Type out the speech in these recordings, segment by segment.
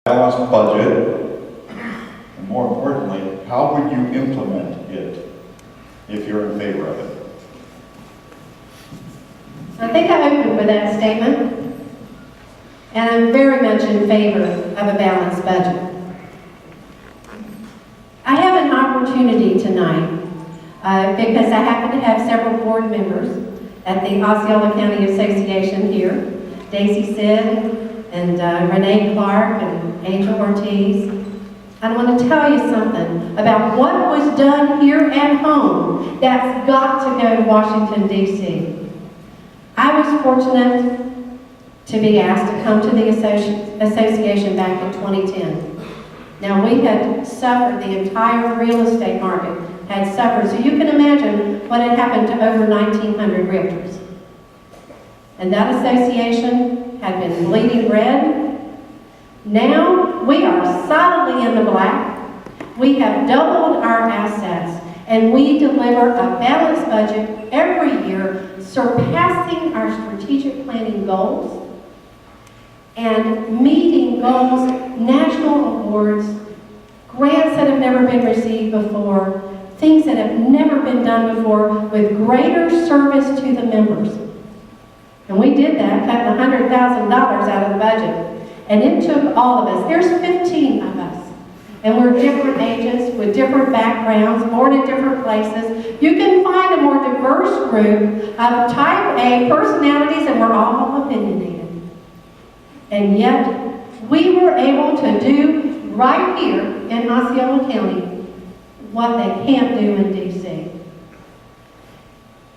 balanced budget, and more importantly, how would you implement it if you're in favor of it? I think I opened with that statement, and I'm very much in favor of a balanced budget. I have an opportunity tonight because I happen to have several board members at the Osceola County Association here, Daisy Sid and Renee Clark and Angel Ortiz. I want to tell you something about what was done here at home that's got to go to Washington, D.C. I was fortunate to be asked to come to the association back in 2010. Now, we had suffered, the entire real estate market had suffered, so you can imagine what had happened to over 1,900 realtors. And that association had been bleeding red. Now, we are solidly in the black. We have doubled our assets, and we deliver a balanced budget every year, surpassing our strategic planning goals and meeting goals, national awards, grants that have never been received before, things that have never been done before, with greater service to the members. And we did that, cutting $100,000 out of the budget. And it took all of us. There's 15 of us. And we're different ages with different backgrounds, born in different places. You can find a more diverse group of type A personalities, and we're all opinionated. And yet, we were able to do right here in Osceola County what they can't do in D.C.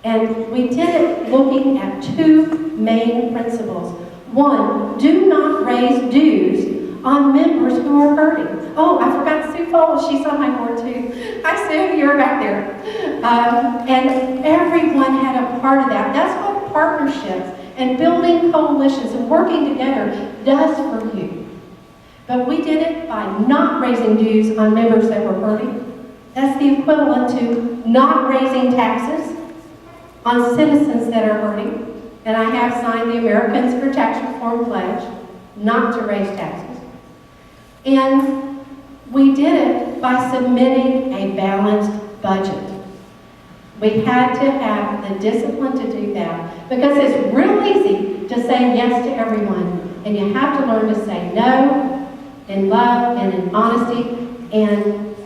And we did it looking at two main principles. One, do not raise dues on members who are hurting. Oh, I forgot Sue Fowles, she's on my board too. Hi Sue, you're back there. And everyone had a part of that. That's what partnerships and building coalitions and working together does for you. But we did it by not raising dues on members that were hurting. That's the equivalent to not raising taxes on citizens that are hurting. And I have signed the Americans for Tax Reform Pledge not to raise taxes. And we did it by submitting a balanced budget. We had to have the discipline to do that because it's real easy to say yes to everyone, and you have to learn to say no in love and in honesty and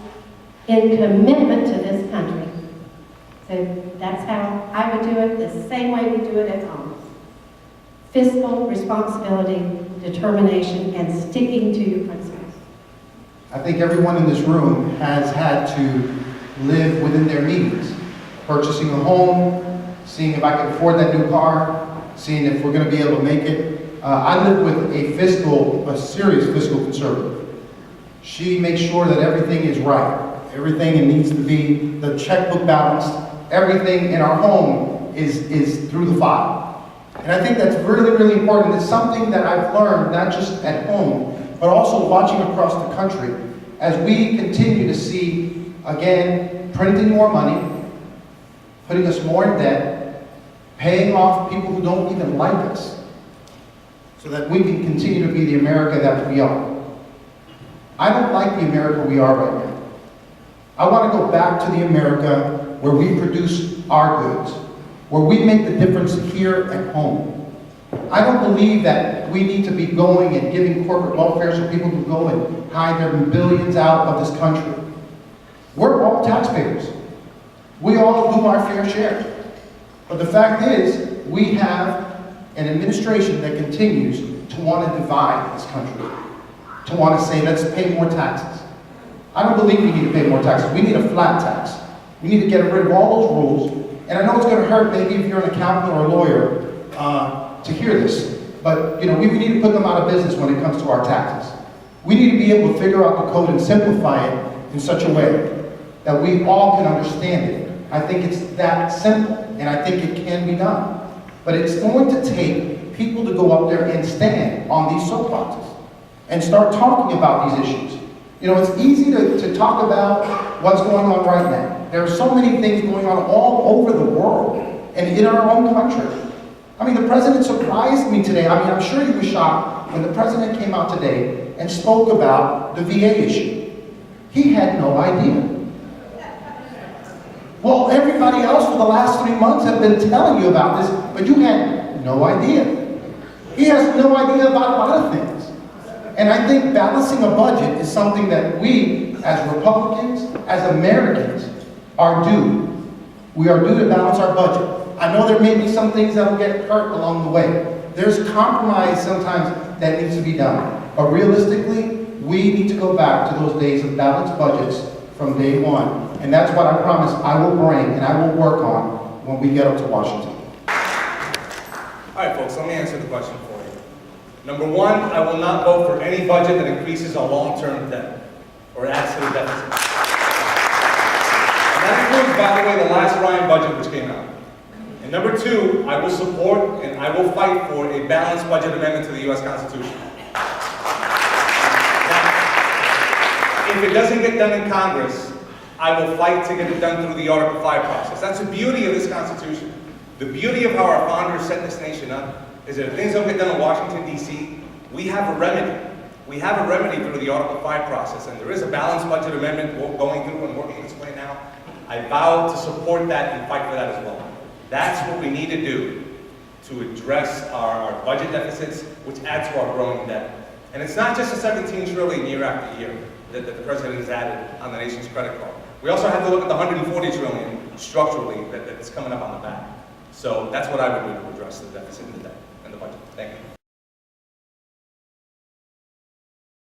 in commitment to this country. So that's how I would do it, the same way we do it at home. Fiscal responsibility, determination, and sticking to your principles. I think everyone in this room has had to live within their means. Purchasing a home, seeing if I can afford that new car, seeing if we're going to be able to make it. I live with a serious fiscal conservative. She makes sure that everything is right. Everything needs to be, the checkbook balanced, everything in our home is through the file. And I think that's really, really important. It's something that I've learned, not just at home, but also watching across the country as we continue to see, again, printing more money, putting us more in debt, paying off people who don't even like us, so that we can continue to be the America that we are. I don't like the America we are right now. I want to go back to the America where we produce our goods, where we make the difference here at home. I don't believe that we need to be going and giving corporate welfare so people can go and hide their billions out of this country. We're all taxpayers. We all do our fair share. But the fact is, we have an administration that continues to want to divide this country, to want to say, let's pay more taxes. I don't believe we need to pay more taxes. We need a flat tax. We need to get rid of all those rules. And I know it's going to hurt maybe if you're an accountant or a lawyer to hear this, but we need to put them out of business when it comes to our taxes. We need to be able to figure out the code and simplify it in such a way that we all can understand it. I think it's that simple, and I think it can be done. But it's going to take people to go up there and stand on these soapboxes and start talking about these issues. It's easy to talk about what's going on right now. There are so many things going on all over the world and in our own country. I mean, the president surprised me today. I mean, I'm sure he was shocked when the president came out today and spoke about the VA issue. He had no idea. Well, everybody else for the last 3 months have been telling you about this, but you had no idea. He has no idea about a lot of things. And I think balancing a budget is something that we, as Republicans, as Americans, are due. We are due to balance our budget. I know there may be some things that will get hurt along the way. There's compromise sometimes that needs to be done. But realistically, we need to go back to those days of balanced budgets from day one. And that's what I promise I will bring and I will work on when we get up to Washington. All right, folks, let me answer the question for you. Number one, I will not vote for any budget that increases our long-term debt or adds to the deficit. And that includes, by the way, the last Ryan budget which came out. And number two, I will support and I will fight for a balanced budget amendment to the U.S. Constitution. Now, if it doesn't get done in Congress, I will fight to get it done through the Article 5 process. That's the beauty of this Constitution. The beauty of how our founders set this nation up is that if things don't get done in Washington, D.C., we have a remedy. We have a remedy through the Article 5 process, and there is a balanced budget amendment going through and working its way now. I vow to support that and fight for that as well. That's what we need to do to address our budget deficits, which add to our growing debt. And it's not just the 17 trillion year after year that the president has added on the nation's credit card. We also have to look at the 140 trillion structurally that's coming up on the back. So that's what I would do to address the deficit and the debt and the budget. Thank you.